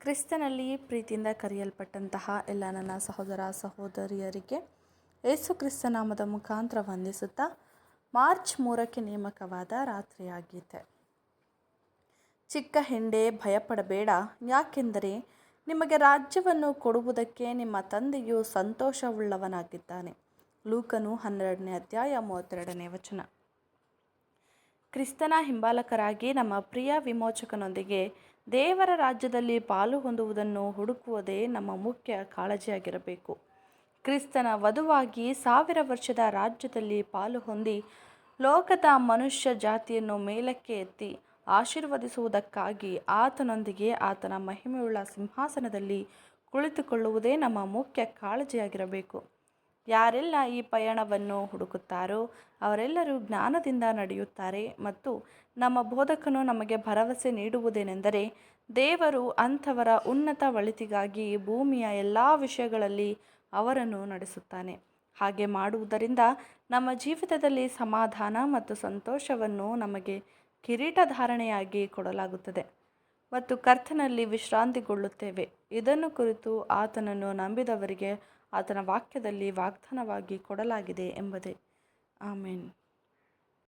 ಕ್ರಿಸ್ತನಲ್ಲಿ ಪ್ರೀತಿಯಿಂದ ಕರೆಯಲ್ಪಟ್ಟಂತಹ ಎಲ್ಲ ನನ್ನ ಸಹೋದರ ಸಹೋದರಿಯರಿಗೆ ಯೇಸು ಕ್ರಿಸ್ತ ನಾಮದ ಮುಖಾಂತರ ವಂದಿಸುತ್ತಾ ಮಾರ್ಚ್ 3ಕ್ಕೆ ನೇಮಕವಾದ ರಾತ್ರಿಯಾಗಿದೆ. ಚಿಕ್ಕ ಹೆಂಡೆ, ಭಯಪಡಬೇಡ, ಯಾಕೆಂದರೆ ನಿಮಗೆ ರಾಜ್ಯವನ್ನು ಕೊಡುವುದಕ್ಕೆ ನಿಮ್ಮ ತಂದೆಯು ಸಂತೋಷವುಳ್ಳವನಾಗಿದ್ದಾನೆ. ಲೂಕನು 12ನೇ ಅಧ್ಯಾಯ 32ನೇ ವಚನ. ಕ್ರಿಸ್ತನ ಹಿಂಬಾಲಕರಾಗಿ ನಮ್ಮ ಪ್ರಿಯ ವಿಮೋಚಕನೊಂದಿಗೆ ದೇವರ ರಾಜ್ಯದಲ್ಲಿ ಪಾಲು ಹೊಂದುವುದನ್ನು ಹುಡುಕುವುದೇ ನಮ್ಮ ಮುಖ್ಯ ಕಾಳಜಿಯಾಗಿರಬೇಕು. ಕ್ರಿಸ್ತನ ವಧುವಾಗಿ 1000 ವರ್ಷದ ರಾಜ್ಯದಲ್ಲಿ ಪಾಲು ಹೊಂದಿ ಲೋಕದ ಮನುಷ್ಯ ಜಾತಿಯನ್ನು ಮೇಲಕ್ಕೆ ಎತ್ತಿ ಆಶೀರ್ವದಿಸುವುದಕ್ಕಾಗಿ ಆತನೊಂದಿಗೆ ಆತನ ಮಹಿಮೆಯುಳ್ಳ ಸಿಂಹಾಸನದಲ್ಲಿ ಕುಳಿತುಕೊಳ್ಳುವುದೇ ನಮ್ಮ ಮುಖ್ಯ ಕಾಳಜಿಯಾಗಿರಬೇಕು. ಯಾರೆಲ್ಲ ಈ ಪಯಣವನ್ನು ಹುಡುಕುತ್ತಾರೋ ಅವರೆಲ್ಲರೂ ಜ್ಞಾನದಿಂದ ನಡೆಯುತ್ತಾರೆ ಮತ್ತು ನಮ್ಮ ಬೋಧಕನು ನಮಗೆ ಭರವಸೆ ನೀಡುವುದೇನೆಂದರೆ ದೇವರು ಅಂಥವರ ಉನ್ನತ ಒಳಿತಿಗಾಗಿ ಭೂಮಿಯ ಎಲ್ಲ ವಿಷಯಗಳಲ್ಲಿ ಅವರನ್ನು ನಡೆಸುತ್ತಾನೆ. ಹಾಗೆ ಮಾಡುವುದರಿಂದ ನಮ್ಮ ಜೀವಿತದಲ್ಲಿ ಸಮಾಧಾನ ಮತ್ತು ಸಂತೋಷವನ್ನು ನಮಗೆ ಕಿರೀಟಧಾರಣೆಯಾಗಿ ಕೊಡಲಾಗುತ್ತದೆ ಮತ್ತು ಕರ್ತನಲ್ಲಿ ವಿಶ್ರಾಂತಿಗೊಳ್ಳುತ್ತೇವೆ. ಇದನ್ನು ಕುರಿತು ಆತನನ್ನು ನಂಬಿದವರಿಗೆ ಆತನ ವಾಕ್ಯದಲ್ಲಿ ವಾಗ್ದಾನವಾಗಿ ಕೊಡಲಾಗಿದೆ ಎಂಬುದೇ. ಆಮೆನ್.